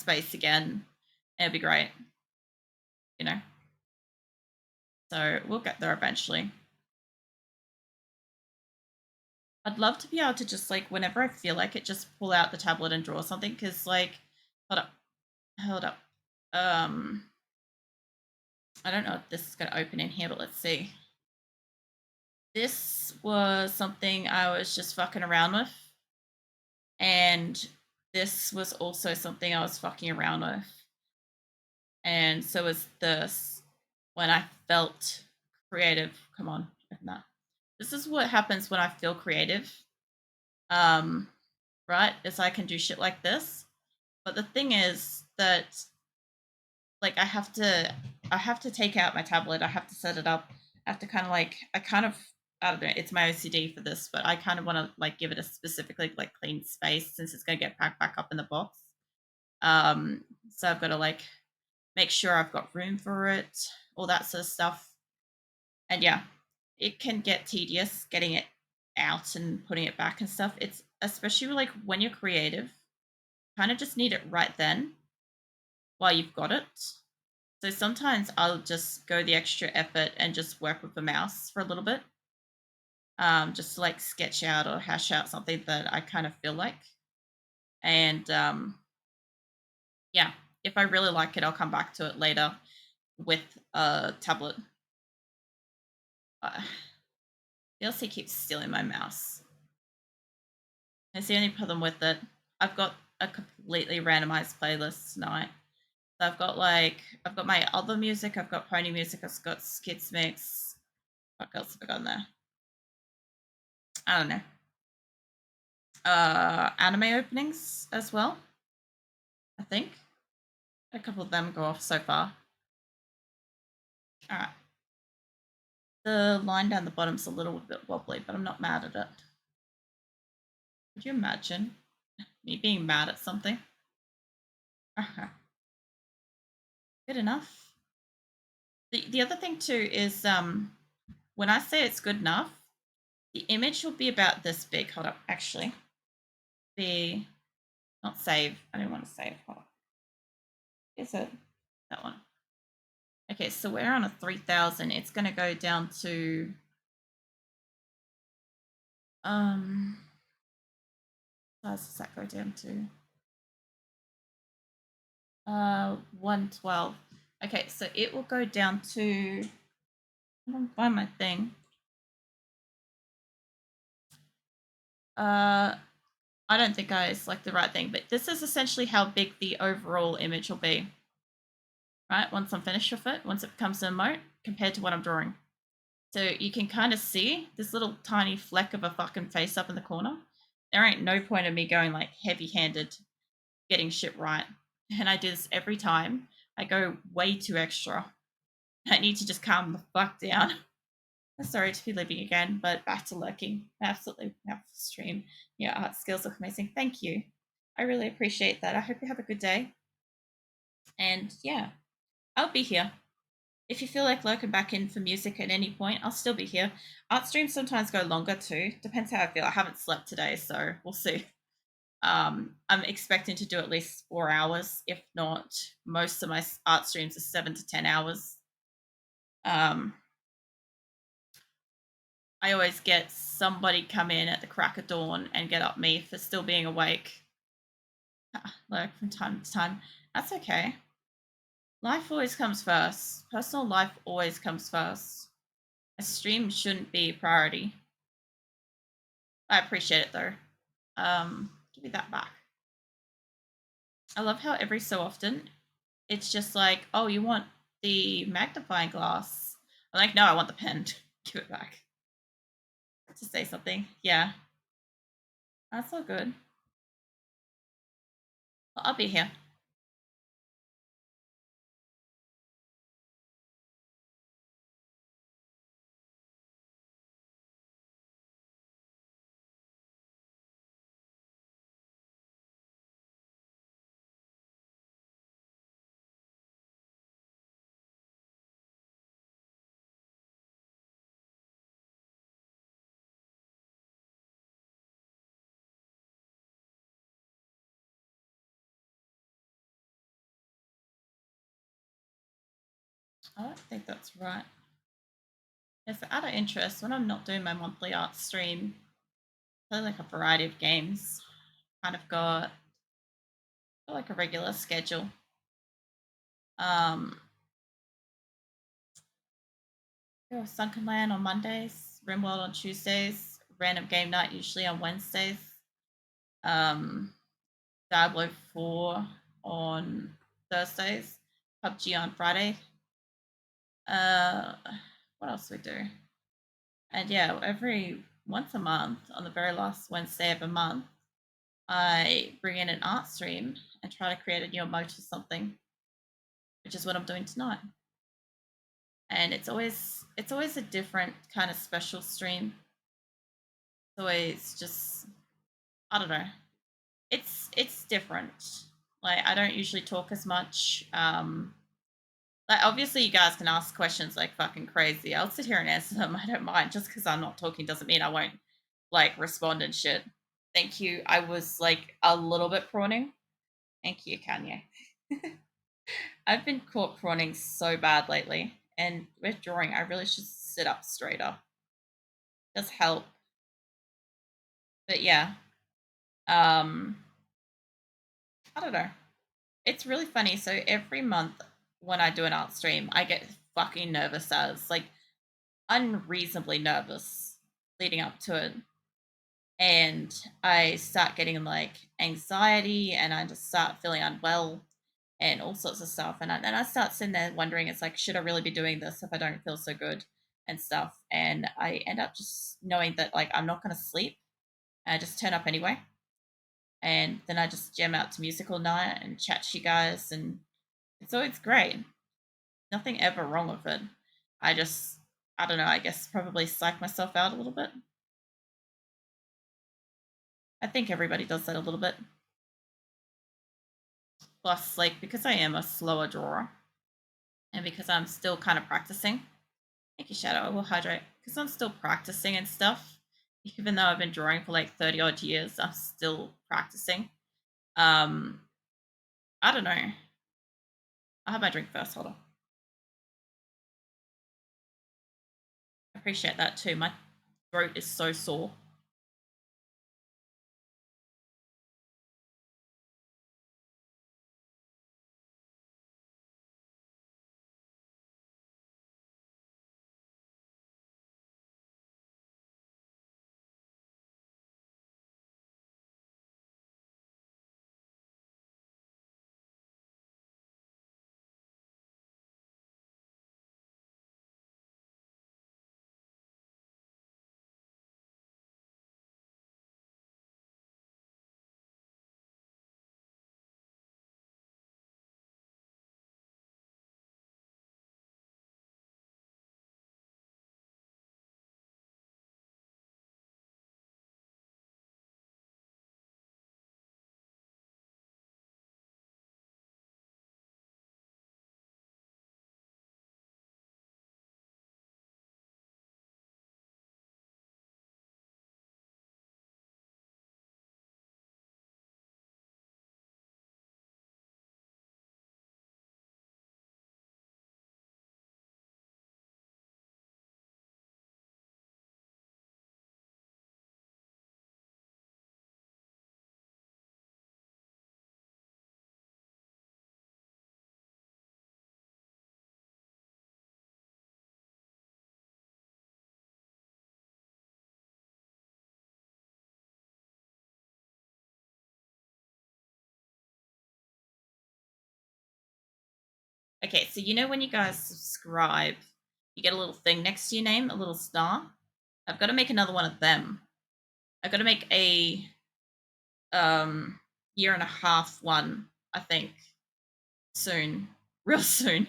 space again. It'll be great, you know. So we'll get there eventually. I'd love to be able to just like whenever I feel like it, just pull out the tablet and draw something. Because like, hold up, hold up. I don't know if this is going to open in here, but let's see. This was something I was just fucking around with, and this was also something I was fucking around with, and so was this. When I felt creative, come on, open that. This is what happens when I feel creative. Um, right? Is I can do shit like this. But the thing is that like I have to take out my tablet, I have to set it up. I have to kind of like I don't know, it's my OCD for this, but I kind of want to like give it a specifically like clean space since it's going to get packed back up in the box. So I've got to like make sure I've got room for it, all that sort of stuff. And yeah, it can get tedious getting it out and putting it back and stuff. It's especially like when you're creative, kind of just need it right then while you've got it. So sometimes I'll just go the extra effort and just work with the mouse for a little bit, just to like sketch out or hash out something that I kind of feel like. And yeah, if I really like it, I'll come back to it later with a tablet. DLC keeps stealing my mouse. That's the only problem with it. I've got a completely randomized playlist tonight. So I've got my other music, I've got pony music, I've got skits mix. What else have I got in there? I don't know. Anime openings as well. I think a couple of them go off so far. All right. The line down the bottom's a little bit wobbly, but I'm not mad at it. Could you imagine me being mad at something? Okay. Good enough. The other thing too is when I say it's good enough, the image will be about this big. Hold up, actually. Be not save. I don't want to save. Hold up. Is it that one? Okay, so we're on a 3000. It's going to go down to size does that go down to? 112. Okay, so it will go down to, I'm gonna find my thing. I don't think I select the right thing, but this is essentially how big the overall image will be. Right, once I'm finished with it, once it becomes an emote, compared to what I'm drawing. So you can kind of see this little tiny fleck of a fucking face up in the corner. There ain't no point of me going like heavy-handed, getting shit right. And I do this every time. I go way too extra. I need to just calm the fuck down. Sorry to be leaving again, but back to lurking. Absolutely have to stream. Your art skills look amazing. Thank you. I really appreciate that. I hope you have a good day. And yeah, I'll be here. If you feel like lurking back in for music at any point, I'll still be here. Art streams sometimes go longer too. Depends how I feel. I haven't slept today, so we'll see. I'm expecting to do at least 4 hours. If not, most of my art streams are 7 to 10 hours. I always get somebody come in at the crack of dawn and get up me for still being awake. Like from time to time. That's okay. Life always comes first. Personal life always comes first. A stream shouldn't be a priority. I appreciate it though. Give me that back. I love how every so often it's just like, oh, you want the magnifying glass? I'm like, no, I want the pen. Give it back. To say something. Yeah. That's all good. Well, I'll be here. I don't think that's right. Yeah, so out of interest, when I'm not doing my monthly art stream, I play like a variety of games. Kind of got like a regular schedule. Um, Sunken Land on Mondays, Rimworld on Tuesdays, Random Game Night usually on Wednesdays, um, Diablo 4 on Thursdays, PUBG on Friday. Uh, what else do we do? And yeah, every once a month, on the very last Wednesday of a month, I bring in an art stream and try to create a new emote or something, which is what I'm doing tonight. And it's always a different kind of special stream. It's always just, I don't know. It's different. Like I don't usually talk as much. Like obviously you guys can ask questions like fucking crazy. I'll sit here and answer them. I don't mind. Just because I'm not talking doesn't mean I won't like respond and shit. Thank you. I was like a little bit prawning. Thank you, Kanye. I've been caught prawning so bad lately, and with drawing, I really should sit up straighter. Does help, but yeah, um, I don't know. It's really funny. So every month when I do an art stream, I get fucking nervous as like unreasonably nervous leading up to it, and I start getting like anxiety, and I just start feeling unwell and all sorts of stuff. And then I start sitting there wondering, it's like, should I really be doing this if I don't feel so good and stuff? And I end up just knowing that like I'm not going to sleep. And I just turn up anyway. And then I just jam out to music all night and chat to you guys. And it's always great. Nothing ever wrong with it. I just, I don't know, I guess probably psych myself out a little bit. I think everybody does that a little bit. Plus, like, because I am a slower drawer and because I'm still kind of practicing, thank you, Shadow. I will hydrate because I'm still practicing and stuff. Even though I've been drawing for like 30 odd years, I'm still practicing. Um, I don't know. I'll have my drink first. Hold on. I appreciate that too. My throat is so sore. Okay, so you know when you guys subscribe, you get a little thing next to your name, a little star. I've got to make another one of them. I've got to make a um year and a half one, I think, soon, real soon.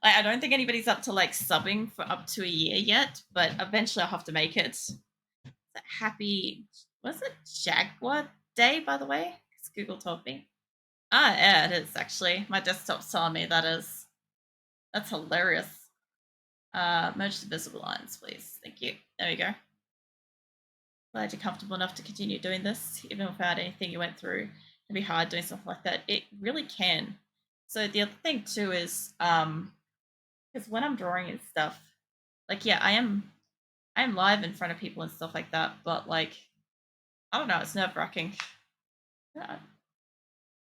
Like I don't think anybody's up to like subbing for up to a year yet, but eventually I'll have to make it. Happy, was it Jaguar Day, by the way? Because Google told me. Ah, yeah, it is actually. My desktop's telling me that is. That's hilarious. Merge the visible lines, please. Thank you. There we go. Glad you're comfortable enough to continue doing this, even without anything you went through. It can be hard doing stuff like that. It really can. So the other thing too is, because Because when I'm drawing and stuff, like yeah, I am live in front of people and stuff like that, but like I don't know, it's nerve wracking. Yeah,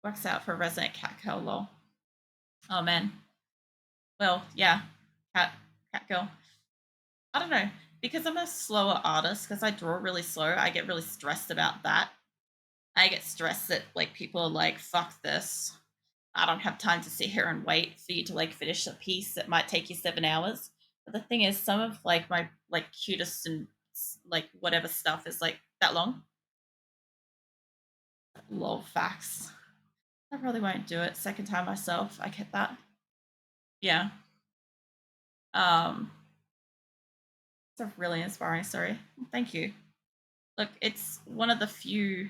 works out for a resident cat girl lol. Oh man. Well, yeah, cat girl. I don't know because I'm a slower artist because I draw really slow. I get really stressed about that. I get stressed that like people are like, "Fuck this." I don't have time to sit here and wait for you to like finish a piece that might take you 7 hours. But the thing is, some of like my like cutest and like whatever stuff is like that long. Lol facts. I probably won't do it. Second time myself. I get that. Yeah. Um, it's a really inspiring story. Thank you. Look, it's one of the few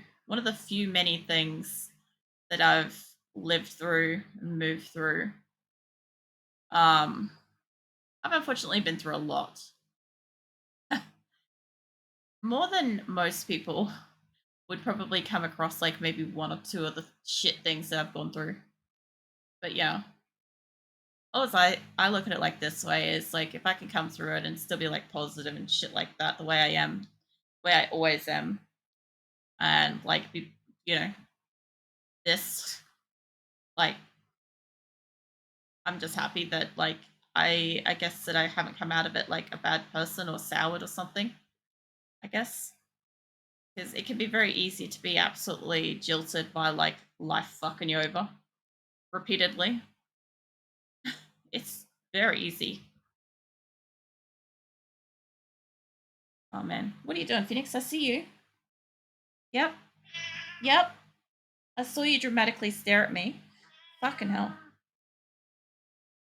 many things that I've lived through and moved through. Um, I've unfortunately been through a lot. More than most people would probably come across like maybe one or two of the shit things that I've gone through. But yeah. Also, I look at it like this way is like if I can come through it and still be like positive and shit like that, the way I am, the way I always am, and like be, you know, this like I'm just happy that like I guess that I haven't come out of it like a bad person or soured or something. I guess because it can be very easy to be absolutely jilted by like life fucking you over repeatedly. It's very easy. Oh man, what are you doing, Phoenix? I see you. Yep, yep. I saw you dramatically stare at me. Fucking hell.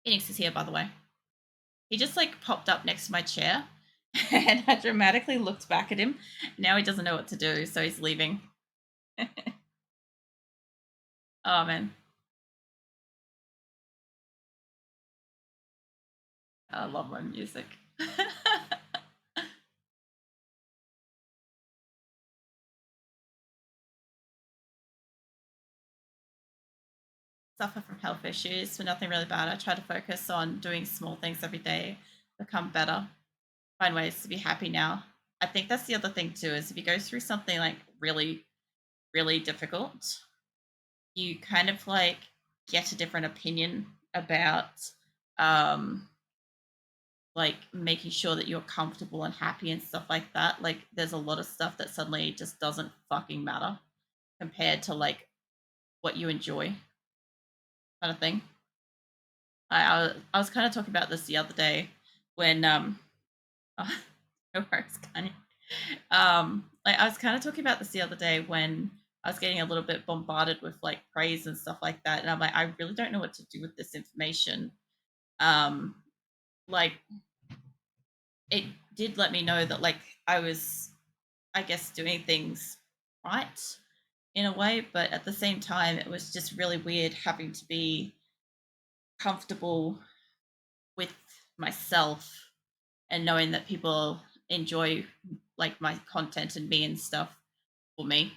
Phoenix is here, by the way. He just like popped up next to my chair, and I dramatically looked back at him. Now he doesn't know what to do, so he's leaving. Oh man, I love my music. Suffer from health issues, but nothing really bad. I try to focus on doing small things every day, become better, find ways to be happy now. I think that's the other thing too is if you go through something like really, really difficult, you kind of like get a different opinion about um like making sure that you're comfortable and happy and stuff like that. Like there's a lot of stuff that suddenly just doesn't fucking matter compared to like what you enjoy kind of thing. I was kind of talking about this the other day when oh, no worries, Kanye. Like I was kind of talking about this the other day when I was getting a little bit bombarded with like praise and stuff like that, and I'm like, I really don't know what to do with this information. Um, like it did let me know that like I was, I guess, doing things right in a way, but at the same time, it was just really weird having to be comfortable with myself and knowing that people enjoy like my content and me and stuff for me.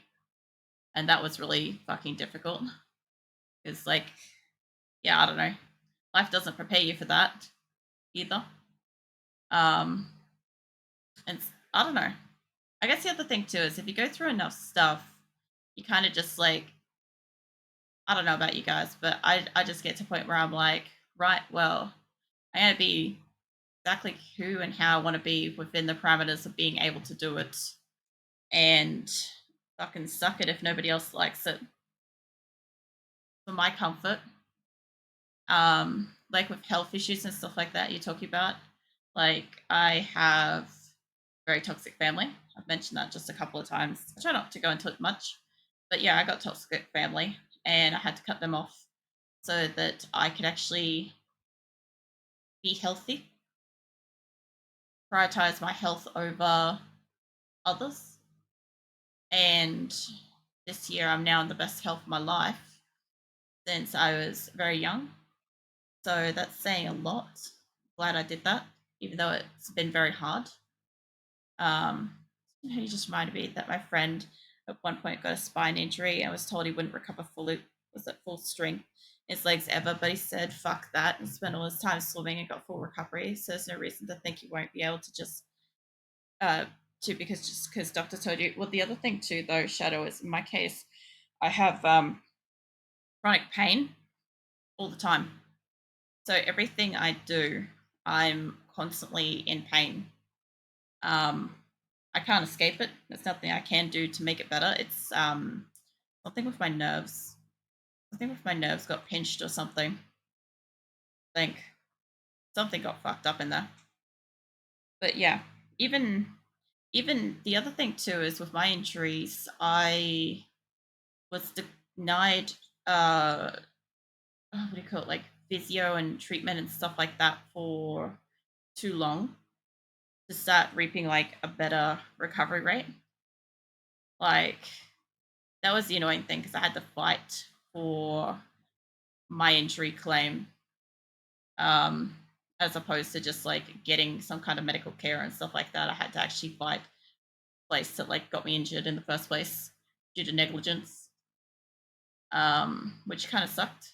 And that was really fucking difficult. It's like, yeah, I don't know. Life doesn't prepare you for that either. Um, and I don't know. I guess the other thing too is if you go through enough stuff, you kind of just like, I don't know about you guys, but I just get to a point where I'm like, right, well, I gotta be exactly who and how I want to be within the parameters of being able to do it and fucking suck it if nobody else likes it for my comfort. Like with health issues and stuff like that you're talking about. Like I have a very toxic family. I've mentioned that just a couple of times. I try not to go into it much. But yeah, I got toxic family and I had to cut them off so that I could actually be healthy, prioritize my health over others. And this year I'm now in the best health of my life since I was very young. So that's saying a lot. Glad I did that, even though it's been very hard. Um, he just reminded me that my friend at one point got a spine injury and was told he wouldn't recover fully, was at full strength his legs ever, but he said fuck that and spent all his time swimming and got full recovery. So there's no reason to think he won't be able to just uh because doctor told you. Well, the other thing too though, Shadow, is in my case, I have chronic pain all the time. So everything I do, I'm constantly in pain. Um, I can't escape it. There's nothing I can do to make it better. It's something with my nerves. Something with my nerves got pinched or something. I think something got fucked up in there. But yeah, even even the other thing too is with my injuries, I was denied what do you call it, like physio and treatment and stuff like that for too long to start reaping like a better recovery rate. Like that was the annoying thing because I had to fight for my injury claim, um, as opposed to just like getting some kind of medical care and stuff like that. I had to actually fight the place that like got me injured in the first place due to negligence, which kind of sucked.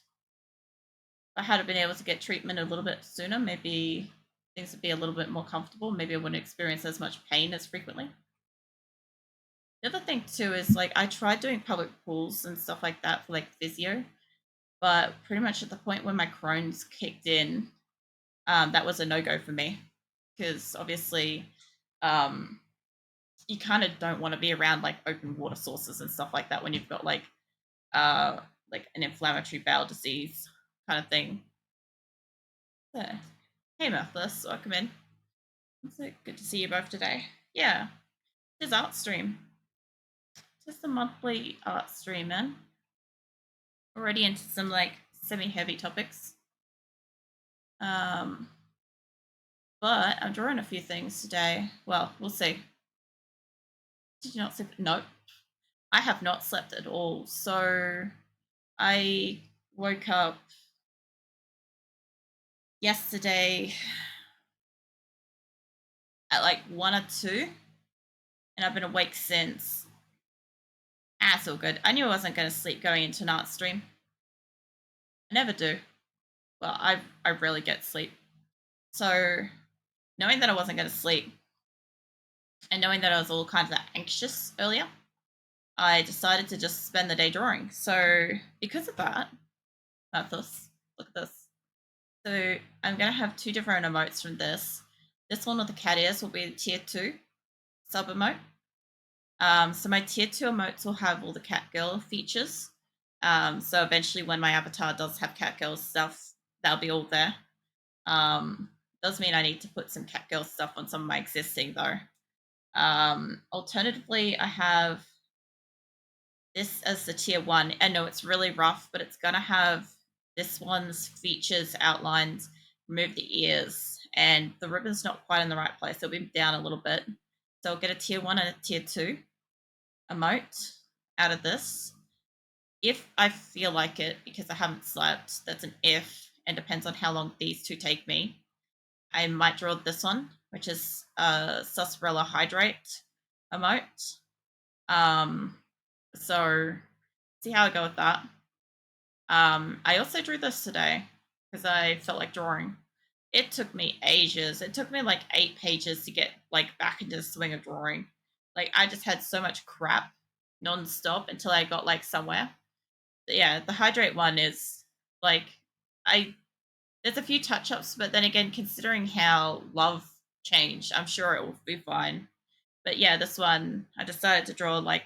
If I had been able to get treatment a little bit sooner, maybe things would be a little bit more comfortable. Maybe I wouldn't experience as much pain as frequently. The other thing too is like I tried doing public pools and stuff like that for like physio, but pretty much at the point when my Crohn's kicked in, that was a no go for me because obviously, um, you kind of don't want to be around like open water sources and stuff like that when you've got like an inflammatory bowel disease kind of thing. So, hey Mirthless, welcome in. It's good to see you both today. Yeah, it is art stream. Just a monthly art stream, man. Already into some like semi-heavy topics. Um, but I'm drawing a few things today. Well, we'll see. Did you not sleep? No, I have not slept at all. So I woke up yesterday at like 1 or 2, and I've been awake since. Ah, it's all good. I knew I wasn't going to sleep going into an art stream. I never do. Well, I rarely get sleep. So knowing that I wasn't going to sleep and knowing that I was all kinds of anxious earlier, I decided to just spend the day drawing. So because of that, Mathis, look at this. So I'm going to have 2 different emotes from this. This one with the cat ears will be the tier 2 sub emote. So my tier 2 emotes will have all the cat girl features. So eventually when my avatar does have cat girl stuff, that'll be all there. Does mean I need to put some cat girl stuff on some of my existing though. Alternatively, I have this as the tier 1. I know it's really rough, but it's gonna have this one's features outlined, remove the ears, and the ribbon's not quite in the right place. It'll be down a little bit. So I'll get a tier 1 and a tier 2 emote out of this. If I feel like it, because I haven't slept, that's an if, and depends on how long these 2 take me. I might draw this one, which is a Sarsaparilla Hydrate emote. So see how I go with that. I also drew this today because I felt like drawing. It took me ages. It took me like 8 pages to get like back into the swing of drawing. Like I just had so much crap non-stop until I got like somewhere. But yeah, the hydrate one is like I there's a few touch-ups, but then again, considering how love changed, I'm sure it will be fine. But yeah, this one I decided to draw like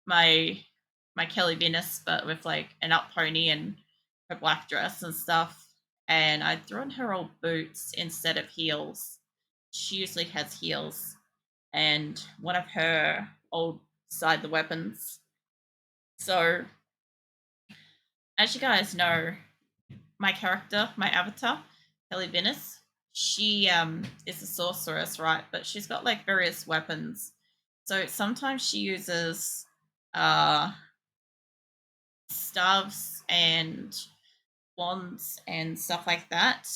my my Kelly Venus, but with like an up pony and her black dress and stuff. And I drew on her old boots instead of heels. She usually has heels, and one of her old side the weapons. So as you guys know, my character, my avatar, Kelly Venus, she is a sorceress, right? But she's got like various weapons. So sometimes she uses uh staves and wands and stuff like that.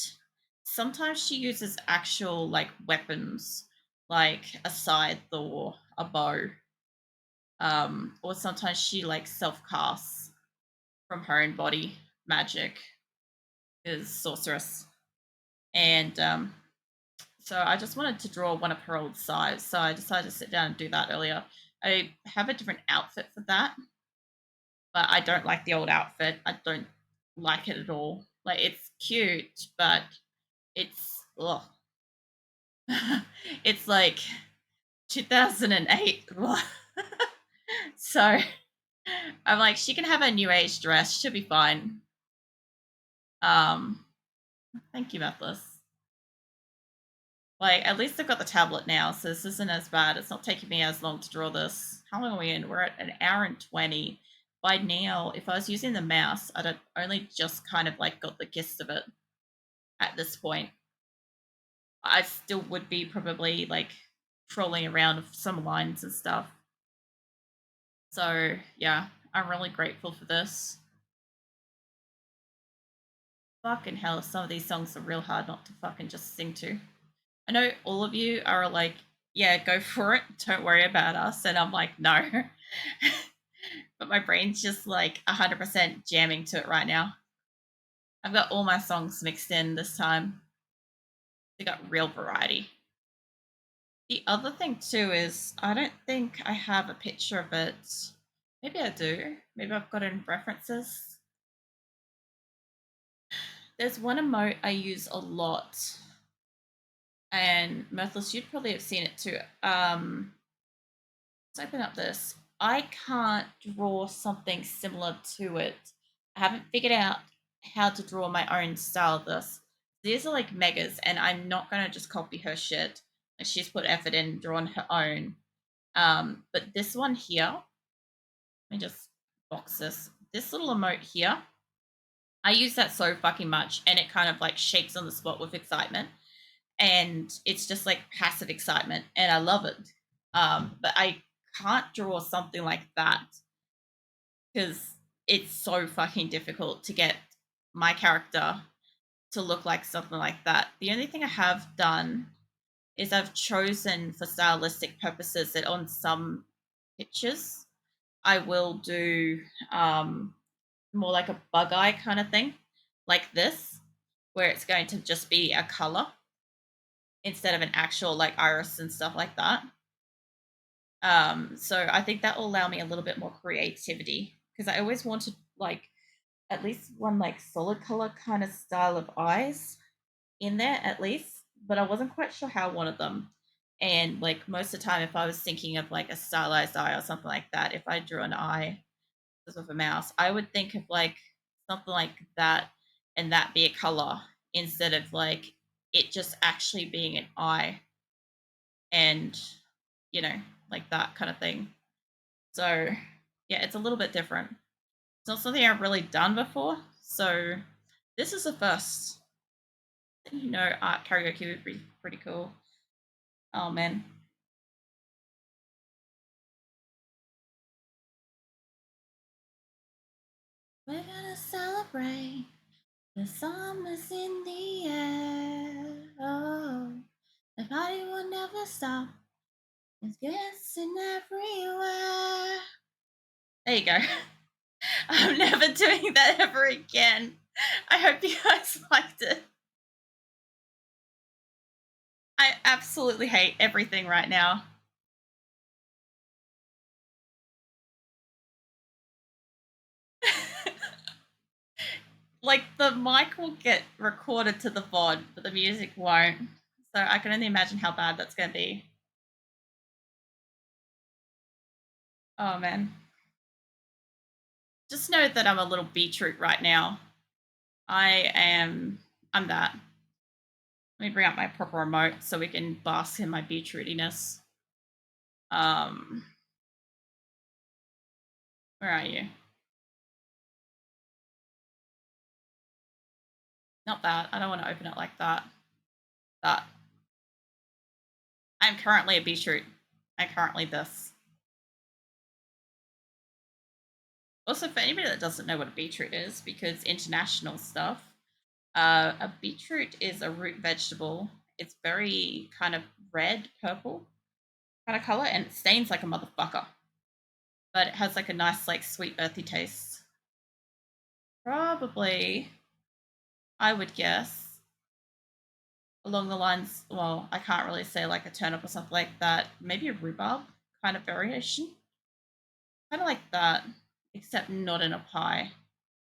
Sometimes she uses actual like weapons, like a scythe or a bow. Or sometimes she like self casts from her own body. magic is sorceress. And so I just wanted to draw one of her old size. So I decided to sit down and do that earlier. I have a different outfit for that, but I don't like the old outfit. I don't like it at all. Like it's cute, but it's ugh. It's like 2008. So I'm like, she can have a new age dress. She'll be fine. Um, Thank you, Methless. Like, at least I've got the tablet now, so this isn't as bad. It's not taking me as long to draw this. How long are we in? We're at an hour and 20. By now, if I was using the mouse, I'd have only just kind of like got the gist of it at this point. I still would be probably like trolling around with some lines and stuff. So, yeah, I'm really grateful for this. Fucking hell, some of these songs are real hard not to fucking just sing to. I know all of you are like, yeah, go for it. Don't worry about us. And I'm like, no. But my brain's just like 100% jamming to it right now. I've got all my songs mixed in this time. They got real variety. The other thing too is I don't think I have a picture of it. Maybe I do. Maybe I've got it in references. There's one emote I use a lot. And Mirthless, you'd probably have seen it too. Let's open up this. I can't draw something similar to it. I haven't figured out how to draw my own style of this. These are like megas, and I'm not gonna just copy her shit. And she's put effort in, drawn her own. But this one here, let me just box this. This little emote here, I use that so fucking much, and it kind of like shakes on the spot with excitement, and it's just like passive excitement, and I love it. But I can't draw something like that because it's so fucking difficult to get my character to look like something like that. The only thing I have done is I've chosen for stylistic purposes that on some pictures I will do more like a bug eye kind of thing, like this, where it's going to just be a color instead of an actual like iris and stuff like that. So I think that will allow me a little bit more creativity because I always wanted like at least one like solid color kind of style of eyes in there at least, but I wasn't quite sure how I wanted them. And like most of the time, if I was thinking of like a stylized eye or something like that, if I drew an eye with a mouse, I would think of like something like that and that be a color instead of like it just actually being an eye and you know, like that kind of thing. So yeah, it's a little bit different. It's not something I've really done before. So this is the first. You know, art karaoke would be pretty cool. Oh man. We're gonna celebrate. The summer's in the air. Oh, the party will never stop. There's dancing everywhere. There you go. I'm never doing that ever again. I hope you guys liked it. I absolutely hate everything right now. Like the mic will get recorded to the VOD, but the music won't. So I can only imagine how bad that's going to be. Oh man. Just know that I'm a little beetroot right now. I'm that. Let me bring up my proper remote so we can bask in my beetrootiness. Um, where are you? Not that. I don't want to open it like that. That. I'm currently a beetroot. I'm currently this. Also, for anybody that doesn't know what a beetroot is, because international stuff, a beetroot is a root vegetable. It's very kind of red, purple kind of color, and it stains like a motherfucker. But it has like a nice, like sweet, earthy taste. Probably, I would guess, along the lines, well, I can't really say like a turnip or something like that. Maybe a rhubarb kind of variation. Kind of like that, except not in a pie.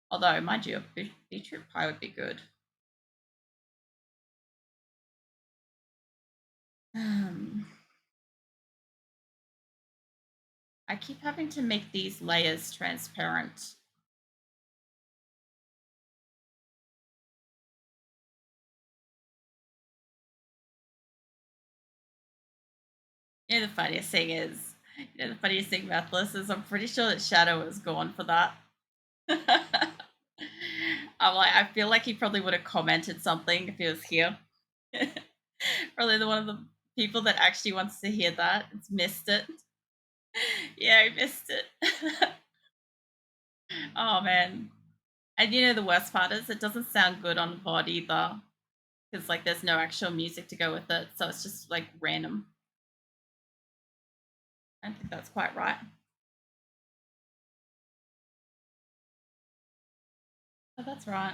Although, mind you, a beetroot pie would be good. Um, I keep having to make these layers transparent. You know, the funniest thing is, the funniest thing about this is I'm pretty sure that Shadow was gone for that. I'm like, I feel like he probably would have commented something if he was here. Probably the one of the people that actually wants to hear that. It's missed it. Yeah, I missed it. Oh man. And you know the worst part is it doesn't sound good on the pod either. Because like there's no actual music to go with it. So it's just like random. I don't think that's quite right. Oh, that's right.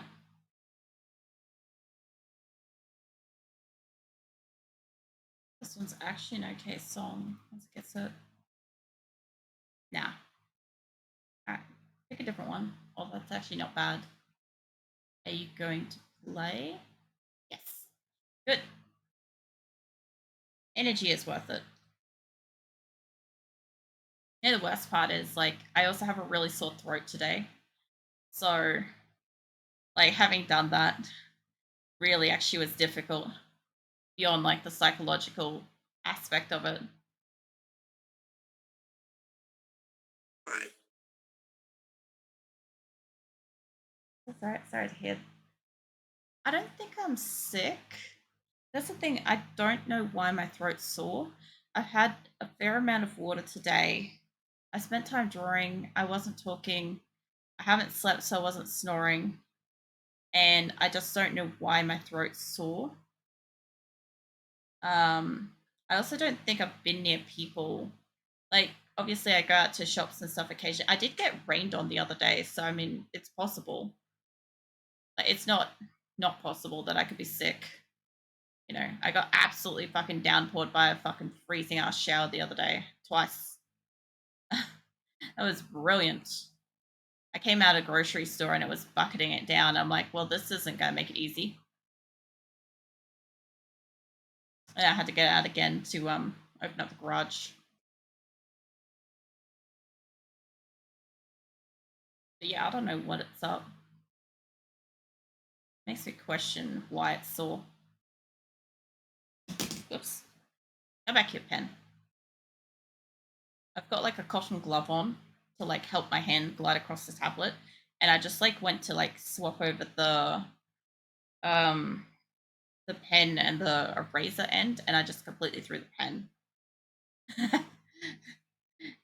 This one's actually an okay song. Let's get it. Nah. Alright. Pick a different one. Oh, that's actually not bad. Are you going to play? Yes. Good. Energy is worth it. You know, the worst part is like I also have a really sore throat today. So like having done that really actually was difficult beyond like the psychological aspect of it. Sorry to hear. I don't think I'm sick. That's the thing. I don't know why my throat's sore. I've had a fair amount of water today. I spent time drawing. I wasn't talking. I haven't slept, so I wasn't snoring. And I just don't know why my throat's sore. I also don't think I've been near people. Like, obviously, I go out to shops and stuff occasionally. I did get rained on the other day, so I mean, it's possible. Like, it's not possible that I could be sick. You know, I got absolutely fucking downpoured by a fucking freezing ass shower the other day, twice. That was brilliant. I came out of a grocery store and it was bucketing it down. I'm like, well, this isn't going to make it easy. And I had to get out again to open up the garage. But yeah, I don't know what it's up. Makes me question why it's sore. Oops. Go back here, pen. I've got like a cotton glove on to like help my hand glide across the tablet. And I just like went to like swap over um the pen and the eraser end, and I just completely threw the pen.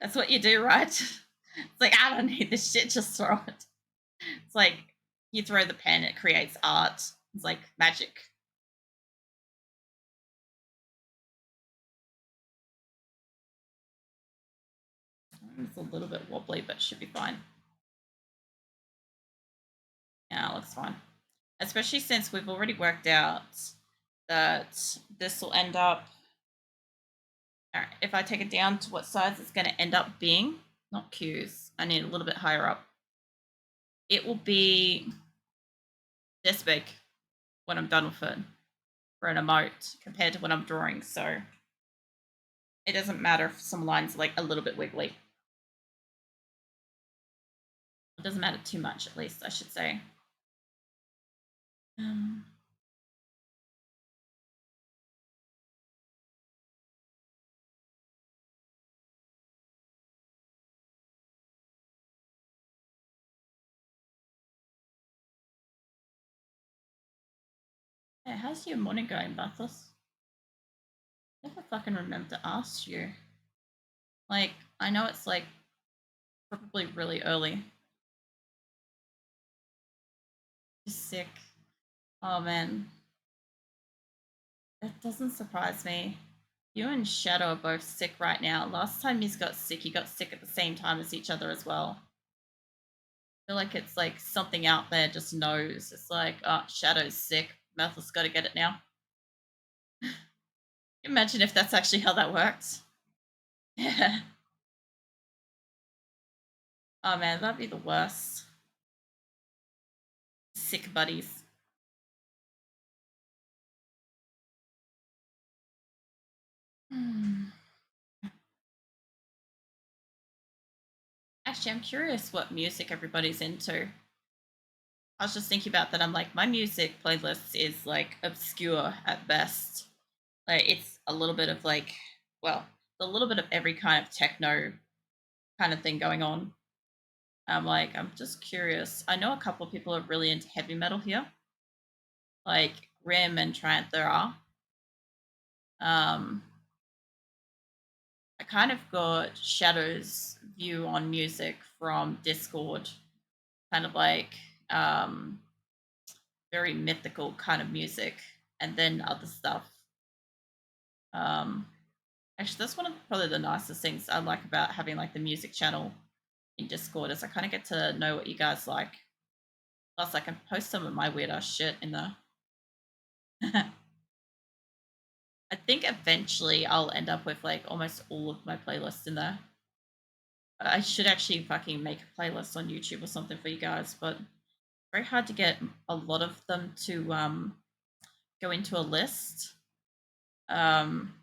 That's what you do, right? It's like, I don't need this shit, just throw it. It's like you throw the pen, it creates art. It's like magic. It's a little bit wobbly, but should be fine. Yeah, it looks fine. Especially since we've already worked out that this will end up. All right, if I take it down to what size it's going to end up being, not Q's, I need a little bit higher up. It will be this big when I'm done with it for an emote compared to when I'm drawing. So it doesn't matter if some lines are like a little bit wiggly. It doesn't matter too much, at least, I should say. Um, yeah, how's your morning going, Bathos? I never fucking remember to ask you. Like, I know it's like probably really early. You're sick. Oh man, it doesn't surprise me. You and Shadow are both sick right now. Last time you got sick at the same time as each other as well. feel like it's like something out there just knows. It's like, oh, Shadow's sick. Methel's got to get it now. Imagine if that's actually how that worked. Yeah. Oh man, that'd be the worst. Sick buddies. Hmm. Actually, I'm curious what music everybody's into. I was just thinking about that. I'm like, my music playlist is like obscure at best. Like, it's a little bit of like, well, a little bit of every kind of techno kind of thing going on. I'm like, I'm just curious. I know a couple of people are really into heavy metal here, like Rim and Tranthera. Um, I kind of got Shadow's view on music from Discord, kind of like um, very mythical kind of music, and then other stuff. Um, Actually, that's one of probably the nicest things I like about having like the music channel in Discord is I kind of get to know what you guys like. Plus, I can post some of my weird ass shit in there. I think eventually I'll end up with like almost all of my playlists in there. I should actually fucking make a playlist on YouTube or something for you guys, but very hard to get a lot of them to go into a list. Um,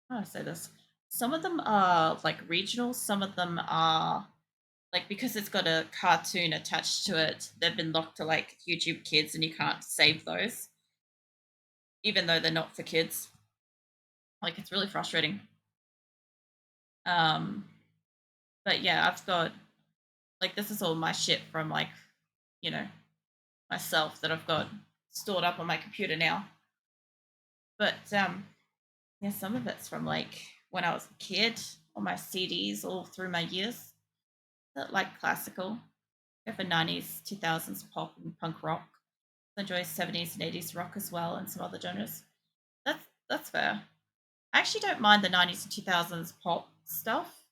how do I say this? Some of them are like regional. Some of them are like because it's got a cartoon attached to it. They've been locked to like YouTube Kids, and you can't save those, even though they're not for kids. Like it's really frustrating. Um, but yeah, I've got like this is all my shit from like you know myself that I've got stored up on my computer now. But yeah, some of it's from like when I was a kid on my CDs all through my years. That like classical. Go for 90s, 2000s pop and punk rock. I enjoy 70s and 80s rock as well and some other genres. That's fair. I actually don't mind the 90s and 2000s pop stuff.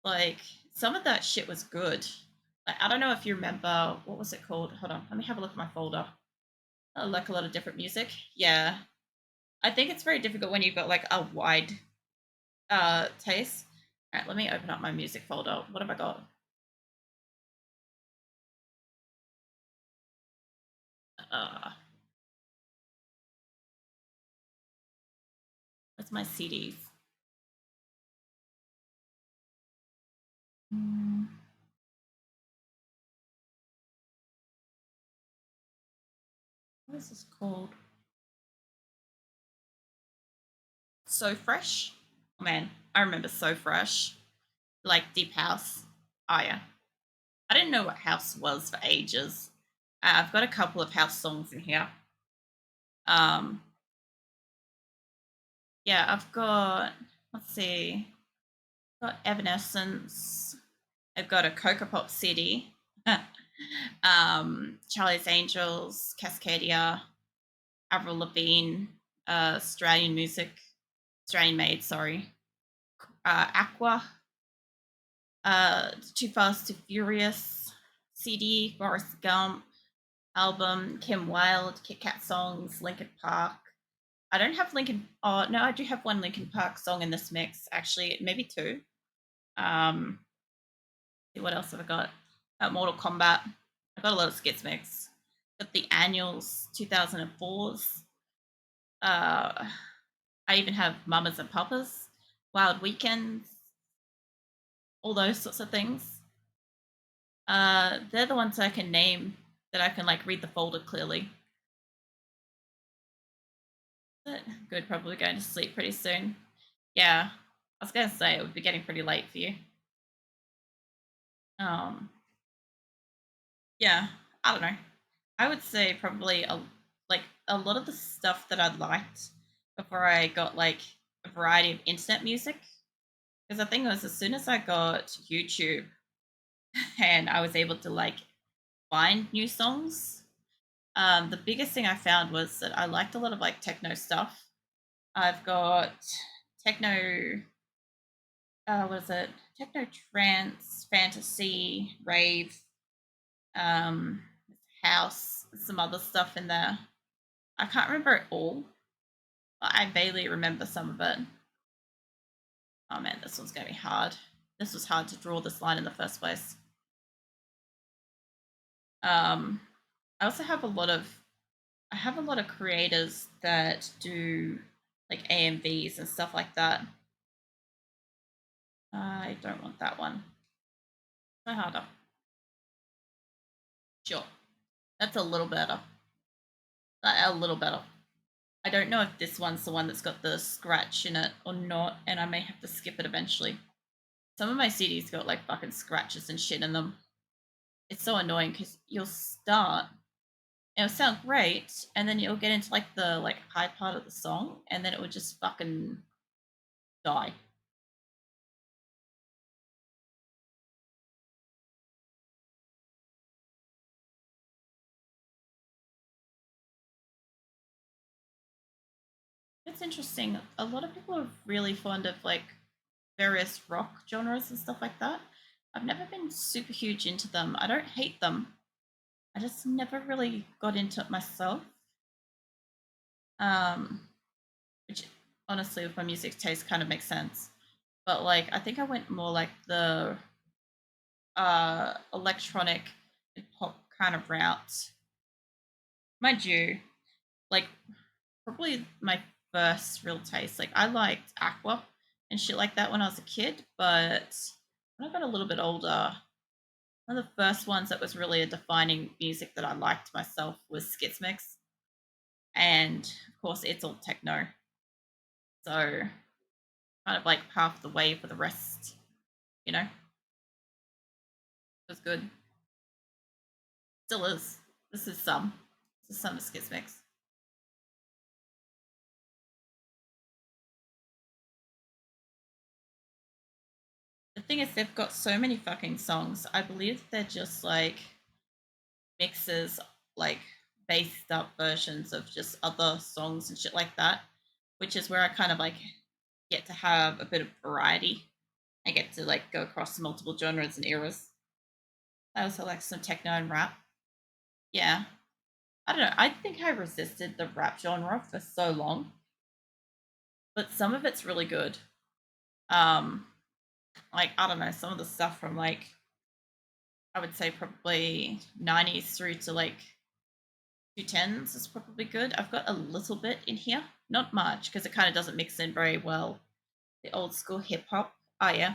Like some of that shit was good. Like, I don't know if you remember what was it called. Hold on, let me have a look at my folder. I like a lot of different music. Yeah, I think it's very difficult when you've got like a wide taste. All right, let me open up my music folder. What have I got? Uh, what's my CDs? Mm, what is this called? So Fresh. Oh man, I remember So Fresh. Like Deep House. Oh yeah, I didn't know what house was for ages. I've got a couple of house songs in here. Um, yeah, I've got. Let's see. I've got Evanescence. I've got a Coca Pop CD. Charlie's Angels, Cascadia, Avril Lavigne, Australian music, Australian made, sorry. Aqua, Too Fast, Too Furious, CD, Forrest Gump, album, Kim Wilde, Kit Kat songs, Linkin Park. I don't have Linkin. Oh no, I do have one Linkin Park song in this mix. Actually, maybe two. Um, what else have I got? Mortal Kombat. I've got a lot of skits mix. Got the annuals, 2004s. Uh, I even have Mamas and Papas, Wild Weekends, all those sorts of things. They're the ones I can name that I can like read the folder clearly. But good, probably going to sleep pretty soon. Yeah, I was gonna say it would be getting pretty late for you. Um, yeah, I don't know. I would say probably like a lot of the stuff that I liked before I got like a variety of internet music. Because the thing was, as soon as I got YouTube and I was able to like find new songs, the biggest thing I found was that I liked a lot of like techno stuff. I've got techno, what is it? Techno trance, fantasy, rave. um, house, some other stuff in there. I can't remember it all, but I vaguely remember some of it. Oh man, this one's gonna be hard. This was hard to draw this line in the first place. Um, I also have a lot of creators that do like AMVs and stuff like that. I don't want that one. Try harder. Sure. That's a little better. A little better. I don't know if this one's the one that's got the scratch in it or not, and I may have to skip it eventually. Some of my CDs got like fucking scratches and shit in them. It's so annoying because you'll start, it'll sound great, and then you'll get into like the like high part of the song, and then it would just fucking die. It's interesting. A lot of people are really fond of like various rock genres and stuff like that. I've never been super huge into them. I don't hate them. I just never really got into it myself. Um, which honestly, with my music taste, kind of makes sense. But like, I think I went more like the electronic and pop kind of route. Mind you, like probably my first real taste. Like I liked Aqua and shit like that when I was a kid, but when I got a little bit older, one of the first ones that was really a defining music that I liked myself was Skitsmix, and of course it's all techno. So kind of like half the way for the rest, you know. It was good. Still is. This is some. This is some of Skitsmix. The thing is, they've got so many fucking songs. I believe they're just like mixes, like based up versions of just other songs and shit like that, which is where I kind of like get to have a bit of variety. I get to like go across multiple genres and eras. I also like some techno and rap. Yeah. I don't know. I think I resisted the rap genre for so long, but some of it's really good. Um, like I don't know, some of the stuff from like I would say probably 90s through to like 210s is probably good. I've got a little bit in here, not much because it kind of doesn't mix in very well. The old school hip hop, oh yeah,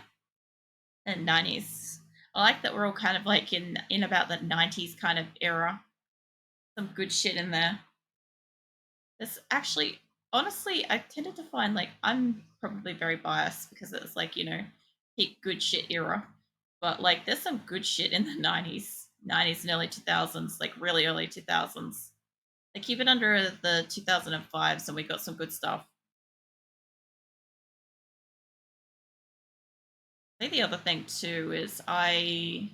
and 90s. I like that we're all kind of like in about the 90s kind of era. Some good shit in there. There's actually, honestly, I tended to find like I'm probably very biased because it's like peak good shit era, but like there's some good shit in the 90s and early 2000s, like really early 2000s. Like even under the 2005s, and we got some good stuff. I think the other thing too is I